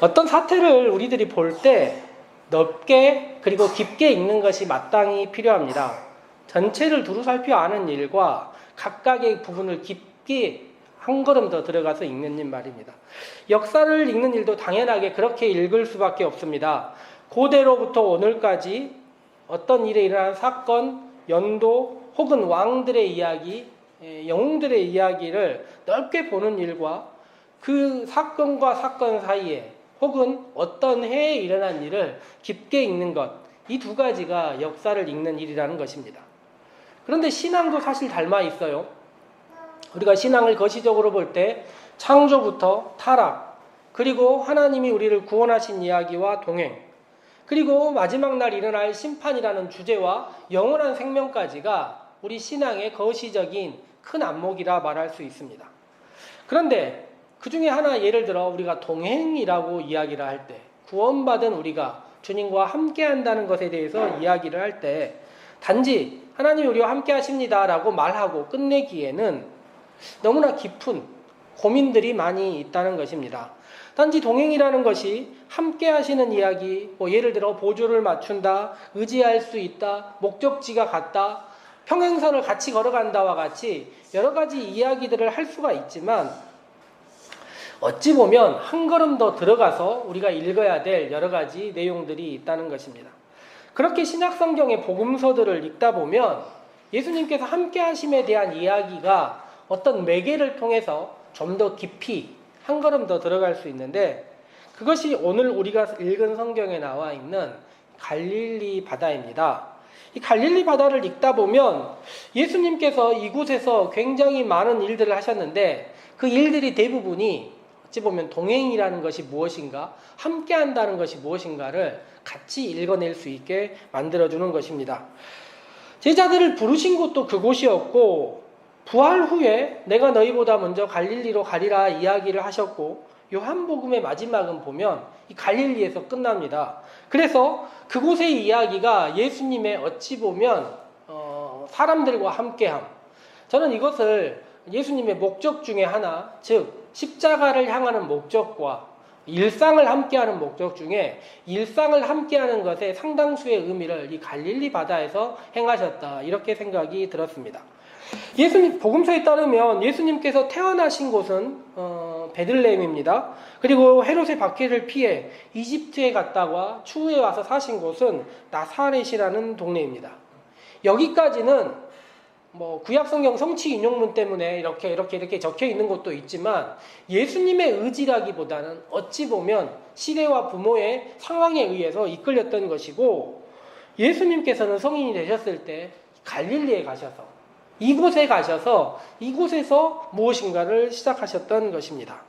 어떤 사태를 우리들이 볼 때 넓게 그리고 깊게 읽는 것이 마땅히 필요합니다. 전체를 두루 살펴 아는 일과 각각의 부분을 깊게 한 걸음 더 들어가서 읽는 일 말입니다. 역사를 읽는 일도 당연하게 그렇게 읽을 수밖에 없습니다. 고대로부터 오늘까지 어떤 일에 일어난 사건, 연도 혹은 왕들의 이야기, 영웅들의 이야기를 넓게 보는 일과 그 사건과 사건 사이에 혹은 어떤 해에 일어난 일을 깊게 읽는 것, 이 두 가지가 역사를 읽는 일이라는 것입니다. 그런데 신앙도 사실 닮아 있어요. 우리가 신앙을 거시적으로 볼 때 창조부터 타락, 그리고 하나님이 우리를 구원하신 이야기와 동행, 그리고 마지막 날 일어날 심판이라는 주제와 영원한 생명까지가 우리 신앙의 거시적인 큰 안목이라 말할 수 있습니다. 그런데 그 중에 하나 예를 들어 우리가 동행이라고 이야기를 할 때, 구원받은 우리가 주님과 함께 한다는 것에 대해서 이야기를 할 때 단지 하나님이 우리와 함께 하십니다 라고 말하고 끝내기에는 너무나 깊은 고민들이 많이 있다는 것입니다. 단지 동행이라는 것이 함께 하시는 이야기, 예를 들어 보조를 맞춘다, 의지할 수 있다, 목적지가 같다, 평행선을 같이 걸어간다와 같이 여러 가지 이야기들을 할 수가 있지만 어찌 보면 한 걸음 더 들어가서 우리가 읽어야 될 여러 가지 내용들이 있다는 것입니다. 그렇게 신약성경의 복음서들을 읽다 보면 예수님께서 함께 하심에 대한 이야기가 어떤 매개를 통해서 좀 더 깊이 한 걸음 더 들어갈 수 있는데, 그것이 오늘 우리가 읽은 성경에 나와 있는 갈릴리 바다입니다. 이 갈릴리 바다를 읽다 보면 예수님께서 이곳에서 굉장히 많은 일들을 하셨는데 그 일들이 대부분이 어찌 보면 동행이라는 것이 무엇인가, 함께 한다는 것이 무엇인가를 같이 읽어낼 수 있게 만들어주는 것입니다. 제자들을 부르신 곳도 그곳이었고, 부활 후에 내가 너희보다 먼저 갈릴리로 가리라 이야기를 하셨고, 요한복음의 마지막은 보면 이 갈릴리에서 끝납니다. 그래서 그곳의 이야기가 예수님의 어찌 보면 사람들과 함께함, 저는 이것을 예수님의 목적 중에 하나, 즉 십자가를 향하는 목적과 일상을 함께하는 목적 중에 일상을 함께하는 것의 상당수의 의미를 이 갈릴리 바다에서 행하셨다, 이렇게 생각이 들었습니다. 예수님 복음서에 따르면 예수님께서 태어나신 곳은 베들레헴입니다. 그리고 헤롯의 박해를 피해 이집트에 갔다가 추후에 와서 사신 곳은 나사렛이라는 동네입니다. 여기까지는 구약성경 성취 인용문 때문에 이렇게 적혀 있는 것도 있지만 예수님의 의지라기보다는 어찌 보면 시대와 부모의 상황에 의해서 이끌렸던 것이고, 예수님께서는 성인이 되셨을 때 갈릴리에 가셔서 이곳에 가셔서 이곳에서 무엇인가를 시작하셨던 것입니다.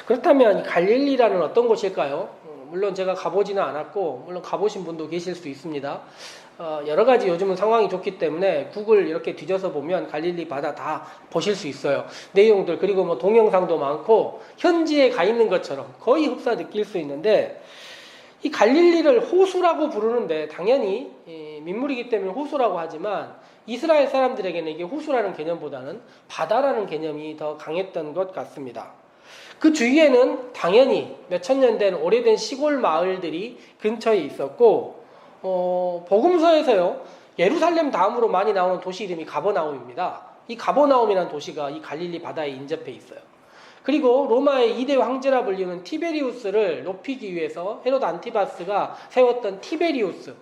그렇다면 갈릴리라는 어떤 곳일까요? 물론 제가 가보지는 않았고 물론 가보신 분도 계실 수 있습니다. 여러 가지 요즘은 상황이 좋기 때문에 구글 이렇게 뒤져서 보면 갈릴리 바다 다 보실 수 있어요. 내용들, 그리고 동영상도 많고 현지에 가 있는 것처럼 거의 흡사 느낄 수 있는데, 이 갈릴리를 호수라고 부르는데 당연히 민물이기 때문에 호수라고 하지만 이스라엘 사람들에게는 이게 호수라는 개념보다는 바다라는 개념이 더 강했던 것 같습니다. 그 주위에는 당연히 몇천 년 된 오래된 시골 마을들이 근처에 있었고, 복음서에서요 예루살렘 다음으로 많이 나오는 도시 이름이 가버나움입니다. 이 가버나움이라는 도시가 이 갈릴리 바다에 인접해 있어요. 그리고 로마의 2대 황제라 불리는 티베리우스를 높이기 위해서 헤롯 안티바스가 세웠던 티베리우스,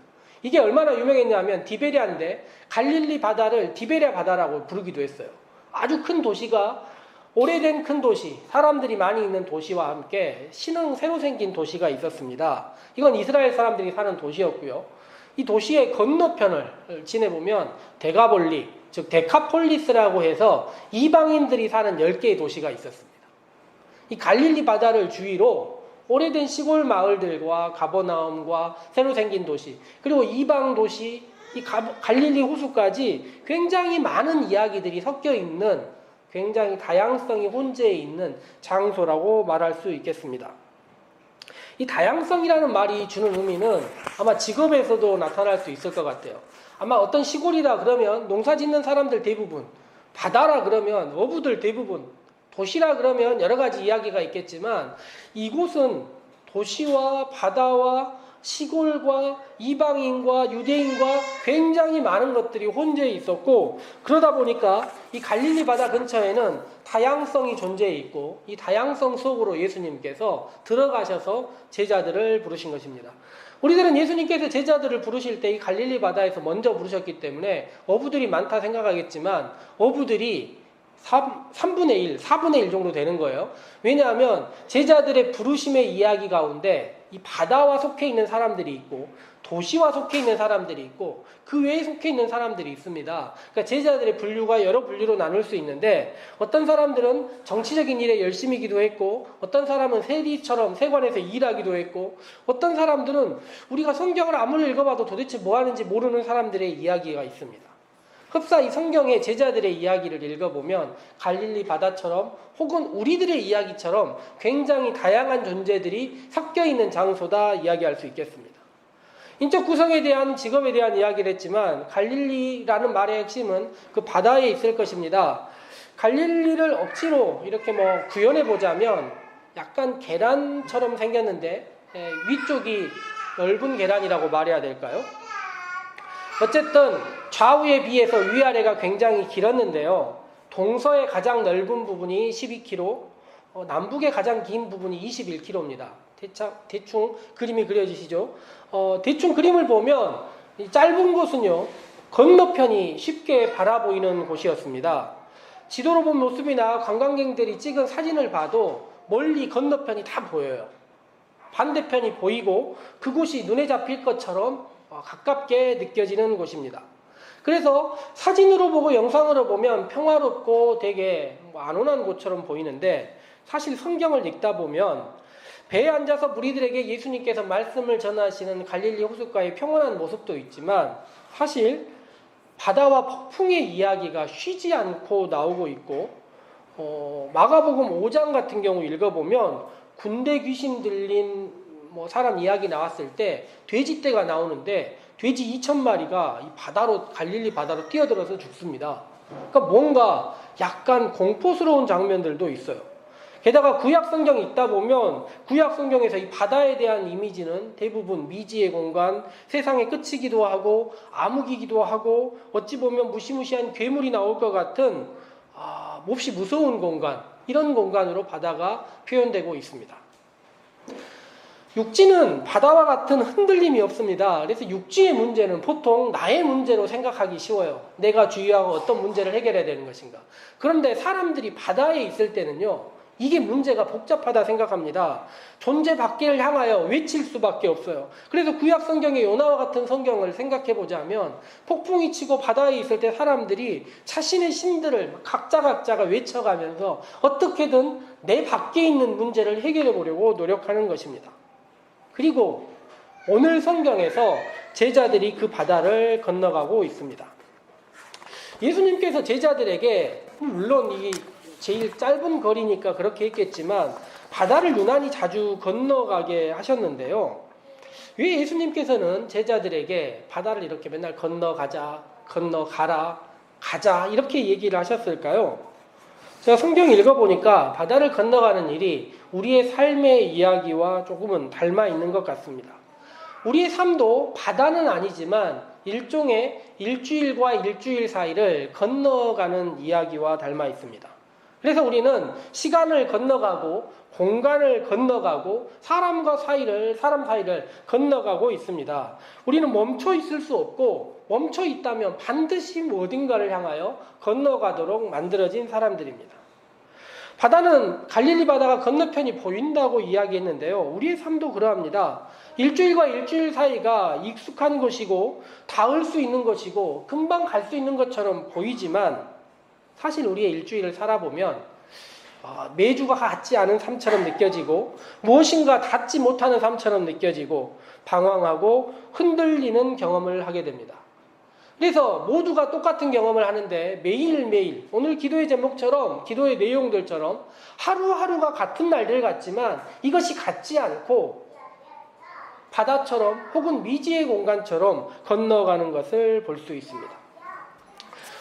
이게 얼마나 유명했냐면 디베리아인데 갈릴리 바다를 디베리아 바다라고 부르기도 했어요. 아주 큰 도시가, 오래된 큰 도시, 사람들이 많이 있는 도시와 함께 새로 생긴 도시가 있었습니다. 이건 이스라엘 사람들이 사는 도시였고요. 이 도시의 건너편을 지내보면 데가볼리, 즉 데카폴리스라고 해서 이방인들이 사는 10개의 도시가 있었습니다. 이 갈릴리 바다를 주위로 오래된 시골 마을들과 가버나움과 새로 생긴 도시, 그리고 이방 도시, 이 갈릴리 호수까지 굉장히 많은 이야기들이 섞여 있는, 굉장히 다양성이 혼재해 있는 장소라고 말할 수 있겠습니다. 이 다양성이라는 말이 주는 의미는 아마 직업에서도 나타날 수 있을 것 같아요. 아마 어떤 시골이라 그러면 농사 짓는 사람들 대부분, 바다라 그러면 어부들 대부분, 도시라 그러면 여러 가지 이야기가 있겠지만 이곳은 도시와 바다와 시골과 이방인과 유대인과 굉장히 많은 것들이 혼재해 있었고, 그러다 보니까 이 갈릴리 바다 근처에는 다양성이 존재해 있고, 이 다양성 속으로 예수님께서 들어가셔서 제자들을 부르신 것입니다. 우리들은 예수님께서 제자들을 부르실 때 이 갈릴리 바다에서 먼저 부르셨기 때문에 어부들이 많다 생각하겠지만 어부들이 3분의 1, 4분의 1 정도 되는 거예요. 왜냐하면 제자들의 부르심의 이야기 가운데 이 바다와 속해 있는 사람들이 있고 도시와 속해 있는 사람들이 있고 그 외에 속해 있는 사람들이 있습니다. 그러니까 제자들의 분류가 여러 분류로 나눌 수 있는데, 어떤 사람들은 정치적인 일에 열심히 기도했고, 어떤 사람은 세리처럼 세관에서 일하기도 했고, 어떤 사람들은 우리가 성경을 아무리 읽어봐도 도대체 뭐 하는지 모르는 사람들의 이야기가 있습니다. 흡사 이 성경의 제자들의 이야기를 읽어보면 갈릴리 바다처럼 혹은 우리들의 이야기처럼 굉장히 다양한 존재들이 섞여 있는 장소다 이야기할 수 있겠습니다. 인적 구성에 대한, 직업에 대한 이야기를 했지만 갈릴리라는 말의 핵심은 그 바다에 있을 것입니다. 갈릴리를 억지로 이렇게 구현해 보자면 약간 계란처럼 생겼는데 위쪽이 넓은 계란이라고 말해야 될까요? 어쨌든 좌우에 비해서 위아래가 굉장히 길었는데요. 동서의 가장 넓은 부분이 12km, 남북의 가장 긴 부분이 21km입니다. 대충 그림이 그려지시죠? 대충 그림을 보면 이 짧은 곳은요, 건너편이 쉽게 바라보이는 곳이었습니다. 지도로 본 모습이나 관광객들이 찍은 사진을 봐도 멀리 건너편이 다 보여요. 반대편이 보이고 그곳이 눈에 잡힐 것처럼 가깝게 느껴지는 곳입니다. 그래서 사진으로 보고 영상으로 보면 평화롭고 되게 안온한 곳처럼 보이는데, 사실 성경을 읽다 보면 배에 앉아서 무리들에게 예수님께서 말씀을 전하시는 갈릴리 호숫가의 평온한 모습도 있지만, 사실 바다와 폭풍의 이야기가 쉬지 않고 나오고 있고, 마가복음 5장 같은 경우 읽어보면 군대 귀신 들린 사람 이야기 나왔을 때 돼지떼가 나오는데 돼지 2,000마리가 이 바다로, 갈릴리 바다로 뛰어들어서 죽습니다. 그러니까 뭔가 약간 공포스러운 장면들도 있어요. 게다가 구약 성경이 있다 보면 구약 성경에서 이 바다에 대한 이미지는 대부분 미지의 공간, 세상의 끝이기도 하고 암흑이기도 하고 어찌 보면 무시무시한 괴물이 나올 것 같은 몹시 무서운 공간, 이런 공간으로 바다가 표현되고 있습니다. 육지는 바다와 같은 흔들림이 없습니다. 그래서 육지의 문제는 보통 나의 문제로 생각하기 쉬워요. 내가 주의하고 어떤 문제를 해결해야 되는 것인가. 그런데 사람들이 바다에 있을 때는요, 이게 문제가 복잡하다 생각합니다. 존재 밖을 향하여 외칠 수밖에 없어요. 그래서 구약 성경의 요나와 같은 성경을 생각해 보자면 폭풍이 치고 바다에 있을 때 사람들이 자신의 신들을 각자가 외쳐가면서 어떻게든 내 밖에 있는 문제를 해결해 보려고 노력하는 것입니다. 그리고 오늘 성경에서 제자들이 그 바다를 건너가고 있습니다. 예수님께서 제자들에게, 물론 이 제일 짧은 거리니까 그렇게 했겠지만 바다를 유난히 자주 건너가게 하셨는데요. 왜 예수님께서는 제자들에게 바다를 이렇게 맨날 건너가자, 건너가라, 가자 이렇게 얘기를 하셨을까요? 제가 성경 읽어보니까 바다를 건너가는 일이 우리의 삶의 이야기와 조금은 닮아 있는 것 같습니다. 우리의 삶도 바다는 아니지만 일종의 일주일과 일주일 사이를 건너가는 이야기와 닮아 있습니다. 그래서 우리는 시간을 건너가고 공간을 건너가고 사람 사이를 건너가고 있습니다. 우리는 멈춰 있을 수 없고 멈춰 있다면 반드시 어딘가를 향하여 건너가도록 만들어진 사람들입니다. 바다는 갈릴리 바다가 건너편이 보인다고 이야기했는데요. 우리의 삶도 그러합니다. 일주일과 일주일 사이가 익숙한 것이고 닿을 수 있는 것이고 금방 갈 수 있는 것처럼 보이지만 사실 우리의 일주일을 살아보면 매주가 같지 않은 삶처럼 느껴지고 무엇인가 닿지 못하는 삶처럼 느껴지고 방황하고 흔들리는 경험을 하게 됩니다. 그래서 모두가 똑같은 경험을 하는데 매일매일 오늘 기도의 제목처럼 기도의 내용들처럼 하루하루가 같은 날들 같지만 이것이 같지 않고 바다처럼 혹은 미지의 공간처럼 건너가는 것을 볼 수 있습니다.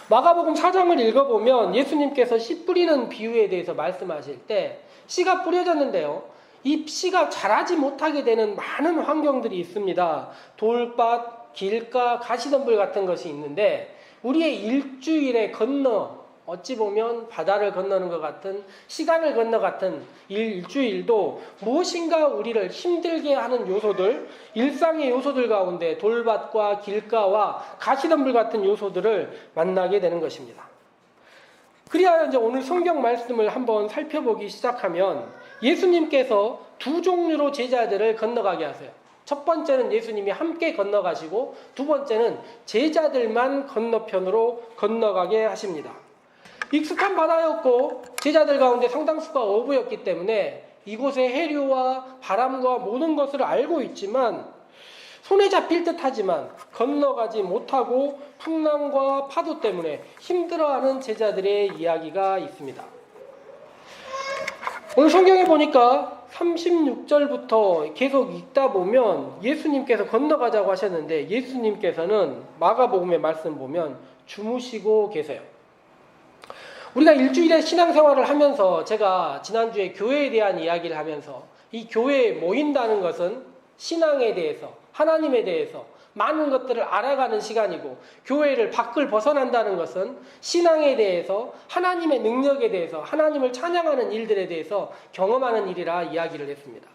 마가복음 4장을 읽어보면 예수님께서 씨 뿌리는 비유에 대해서 말씀하실 때 씨가 뿌려졌는데요. 이 씨가 자라지 못하게 되는 많은 환경들이 있습니다. 돌밭, 길가, 가시덤불 같은 것이 있는데 우리의 일주일에 건너 어찌 보면 바다를 건너는 것 같은 시간을 건너 같은 일주일도 무엇인가 우리를 힘들게 하는 요소들, 일상의 요소들 가운데 돌밭과 길가와 가시덤불 같은 요소들을 만나게 되는 것입니다. 그래야 이제 오늘 성경 말씀을 한번 살펴보기 시작하면 예수님께서 두 종류로 제자들을 건너가게 하세요. 첫 번째는 예수님이 함께 건너가시고 두 번째는 제자들만 건너편으로 건너가게 하십니다. 익숙한 바다였고 제자들 가운데 상당수가 어부였기 때문에 이곳의 해류와 바람과 모든 것을 알고 있지만 손에 잡힐 듯하지만 건너가지 못하고 풍랑과 파도 때문에 힘들어하는 제자들의 이야기가 있습니다. 오늘 성경에 보니까 36절부터 계속 읽다 보면 예수님께서 건너가자고 하셨는데 예수님께서는 마가복음의 말씀 보면 주무시고 계세요. 우리가 일주일에 신앙생활을 하면서 제가 지난주에 교회에 대한 이야기를 하면서 이 교회에 모인다는 것은 신앙에 대해서 하나님에 대해서 많은 것들을 알아가는 시간이고 교회를 밖을 벗어난다는 것은 신앙에 대해서 하나님의 능력에 대해서 하나님을 찬양하는 일들에 대해서 경험하는 일이라 이야기를 했습니다.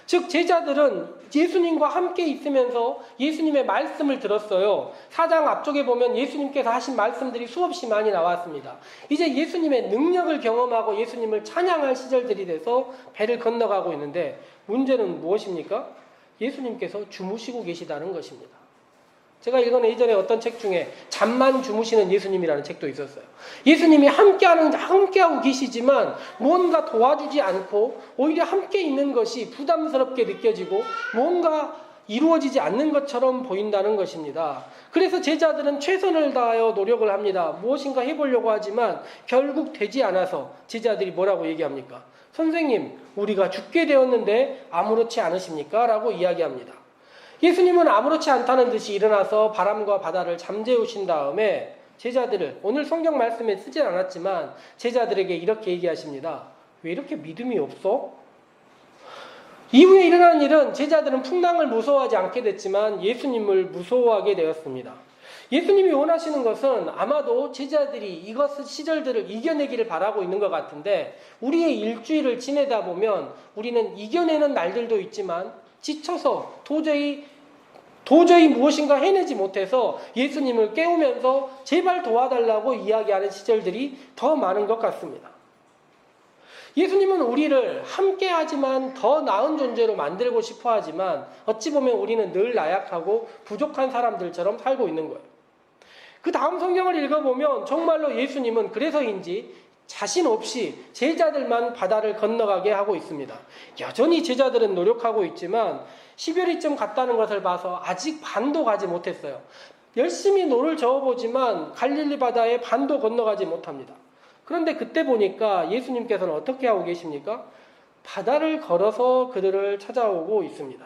즉 제자들은 예수님과 함께 있으면서 예수님의 말씀을 들었어요. 4장 앞쪽에 보면 예수님께서 하신 말씀들이 수없이 많이 나왔습니다. 이제 예수님의 능력을 경험하고 예수님을 찬양할 시절들이 돼서 배를 건너가고 있는데 문제는 무엇입니까? 예수님께서 주무시고 계시다는 것입니다. 제가 읽은 예전에 어떤 책 중에 잠만 주무시는 예수님이라는 책도 있었어요. 예수님이 함께하고 계시지만 뭔가 도와주지 않고 오히려 함께 있는 것이 부담스럽게 느껴지고 뭔가 이루어지지 않는 것처럼 보인다는 것입니다. 그래서 제자들은 최선을 다하여 노력을 합니다. 무엇인가 해보려고 하지만 결국 되지 않아서 제자들이 뭐라고 얘기합니까? 선생님, 우리가 죽게 되었는데 아무렇지 않으십니까? 라고 이야기합니다. 예수님은 아무렇지 않다는 듯이 일어나서 바람과 바다를 잠재우신 다음에 제자들을, 오늘 성경 말씀에 쓰진 않았지만 제자들에게 이렇게 얘기하십니다. 왜 이렇게 믿음이 없어? 이후에 일어난 일은 제자들은 풍랑을 무서워하지 않게 됐지만 예수님을 무서워하게 되었습니다. 예수님이 원하시는 것은 아마도 제자들이 이것 시절들을 이겨내기를 바라고 있는 것 같은데 우리의 일주일을 지내다 보면 우리는 이겨내는 날들도 있지만 지쳐서 도저히 무엇인가 해내지 못해서 예수님을 깨우면서 제발 도와달라고 이야기하는 시절들이 더 많은 것 같습니다. 예수님은 우리를 함께하지만 더 나은 존재로 만들고 싶어 하지만 어찌 보면 우리는 늘 나약하고 부족한 사람들처럼 살고 있는 거예요. 그 다음 성경을 읽어보면 정말로 예수님은 그래서인지 자신 없이 제자들만 바다를 건너가게 하고 있습니다. 여전히 제자들은 노력하고 있지만 10여리쯤 갔다는 것을 봐서 아직 반도 가지 못했어요. 열심히 노를 저어보지만 갈릴리 바다에 반도 건너가지 못합니다. 그런데 그때 보니까 예수님께서는 어떻게 하고 계십니까? 바다를 걸어서 그들을 찾아오고 있습니다.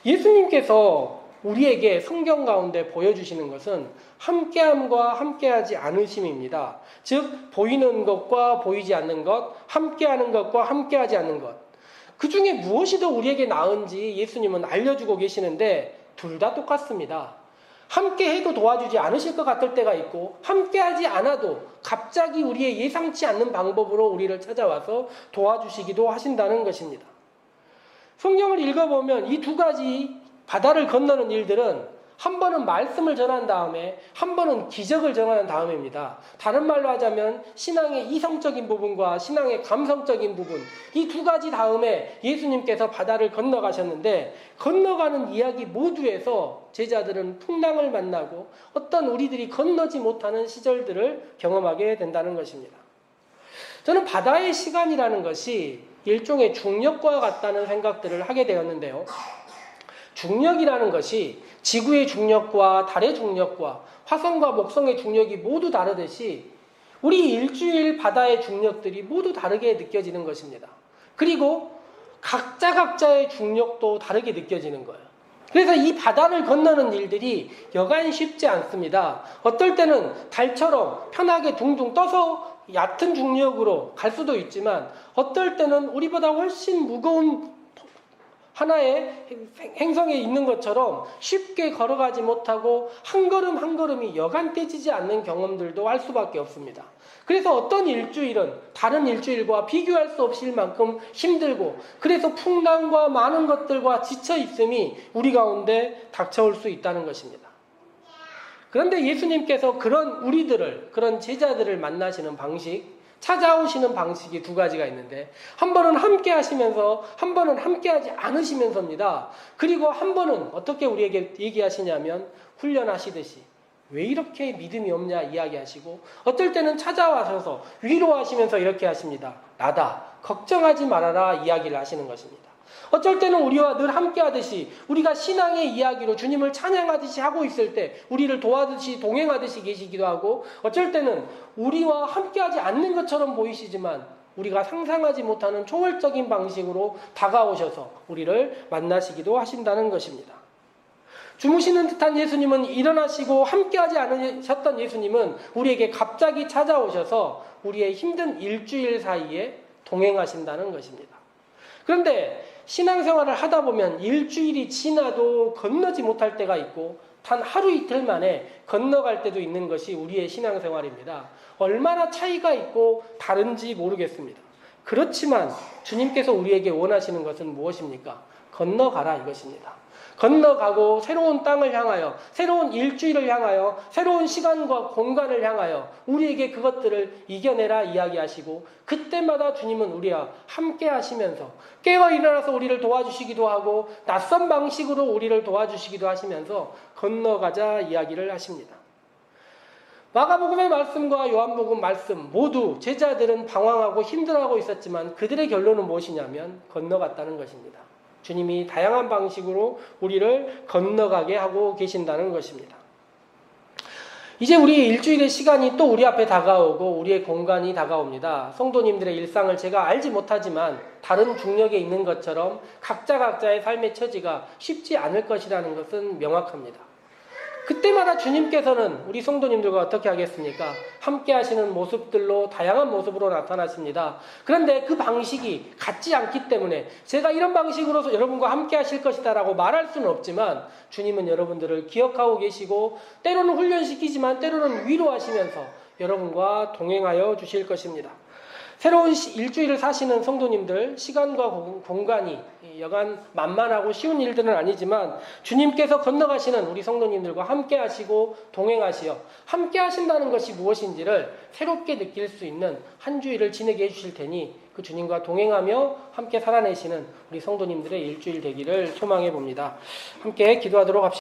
예수님께서 우리에게 성경 가운데 보여주시는 것은 함께함과 함께하지 않으심입니다. 즉 보이는 것과 보이지 않는 것, 함께하는 것과 함께하지 않는 것. 그 중에 무엇이 더 우리에게 나은지 예수님은 알려주고 계시는데 둘 다 똑같습니다. 함께해도 도와주지 않으실 것 같을 때가 있고 함께하지 않아도 갑자기 우리의 예상치 않는 방법으로 우리를 찾아와서 도와주시기도 하신다는 것입니다. 성경을 읽어보면 이 두 가지 바다를 건너는 일들은 한 번은 말씀을 전한 다음에 한 번은 기적을 전하는 다음입니다. 다른 말로 하자면 신앙의 이성적인 부분과 신앙의 감성적인 부분 이 두 가지 다음에 예수님께서 바다를 건너가셨는데 건너가는 이야기 모두에서 제자들은 풍랑을 만나고 어떤 우리들이 건너지 못하는 시절들을 경험하게 된다는 것입니다. 저는 바다의 시간이라는 것이 일종의 중력과 같다는 생각들을 하게 되었는데요. 중력이라는 것이 지구의 중력과 달의 중력과 화성과 목성의 중력이 모두 다르듯이 우리 일주일 바다의 중력들이 모두 다르게 느껴지는 것입니다. 그리고 각자의 중력도 다르게 느껴지는 거예요. 그래서 이 바다를 건너는 일들이 여간 쉽지 않습니다. 어떨 때는 달처럼 편하게 둥둥 떠서 얕은 중력으로 갈 수도 있지만 어떨 때는 우리보다 훨씬 무거운 하나의 행성에 있는 것처럼 쉽게 걸어가지 못하고 한 걸음 한 걸음이 여간 떼지지 않는 경험들도 할 수밖에 없습니다. 그래서 어떤 일주일은 다른 일주일과 비교할 수 없을 만큼 힘들고 그래서 풍랑과 많은 것들과 지쳐 있음이 우리 가운데 닥쳐올 수 있다는 것입니다. 그런데 예수님께서 그런 우리들을, 그런 제자들을 만나시는 방식, 찾아오시는 방식이 두 가지가 있는데 한 번은 함께 하시면서 한 번은 함께 하지 않으시면서입니다. 그리고 한 번은 어떻게 우리에게 얘기하시냐면 훈련하시듯이 왜 이렇게 믿음이 없냐 이야기하시고 어떨 때는 찾아와셔서 위로하시면서 이렇게 하십니다. 나다. 걱정하지 말아라 이야기를 하시는 것입니다. 어쩔 때는 우리와 늘 함께 하듯이 우리가 신앙의 이야기로 주님을 찬양하듯이 하고 있을 때 우리를 도와듯이 동행하듯이 계시기도 하고 어쩔 때는 우리와 함께 하지 않는 것처럼 보이시지만 우리가 상상하지 못하는 초월적인 방식으로 다가오셔서 우리를 만나시기도 하신다는 것입니다. 주무시는 듯한 예수님은 일어나시고 함께하지 않으셨던 예수님은 우리에게 갑자기 찾아오셔서 우리의 힘든 일주일 사이에 동행하신다는 것입니다. 그런데 신앙생활을 하다 보면 일주일이 지나도 건너지 못할 때가 있고 단 하루 이틀 만에 건너갈 때도 있는 것이 우리의 신앙생활입니다. 얼마나 차이가 있고 다른지 모르겠습니다. 그렇지만 주님께서 우리에게 원하시는 것은 무엇입니까? 건너가라 이것입니다. 건너가고 새로운 땅을 향하여 새로운 일주일을 향하여 새로운 시간과 공간을 향하여 우리에게 그것들을 이겨내라 이야기하시고 그때마다 주님은 우리와 함께 하시면서 깨어 일어나서 우리를 도와주시기도 하고 낯선 방식으로 우리를 도와주시기도 하시면서 건너가자 이야기를 하십니다. 마가복음의 말씀과 요한복음 말씀 모두 제자들은 방황하고 힘들어하고 있었지만 그들의 결론은 무엇이냐면 건너갔다는 것입니다. 주님이 다양한 방식으로 우리를 건너가게 하고 계신다는 것입니다. 이제 우리 일주일의 시간이 또 우리 앞에 다가오고 우리의 공간이 다가옵니다. 성도님들의 일상을 제가 알지 못하지만 다른 중력에 있는 것처럼 각자의 삶의 처지가 쉽지 않을 것이라는 것은 명확합니다. 그때마다 주님께서는 우리 성도님들과 어떻게 하겠습니까? 함께 하시는 모습들로 다양한 모습으로 나타나십니다. 그런데 그 방식이 같지 않기 때문에 제가 이런 방식으로 여러분과 함께 하실 것이다 라고 말할 수는 없지만 주님은 여러분들을 기억하고 계시고 때로는 훈련시키지만 때로는 위로하시면서 여러분과 동행하여 주실 것입니다. 새로운 일주일을 사시는 성도님들, 시간과 공간이 여간 만만하고 쉬운 일들은 아니지만 주님께서 건너가시는 우리 성도님들과 함께 하시고 동행하시어 함께 하신다는 것이 무엇인지를 새롭게 느낄 수 있는 한 주일을 지내게 해주실 테니 그 주님과 동행하며 함께 살아내시는 우리 성도님들의 일주일 되기를 소망해 봅니다. 함께 기도하도록 합시다.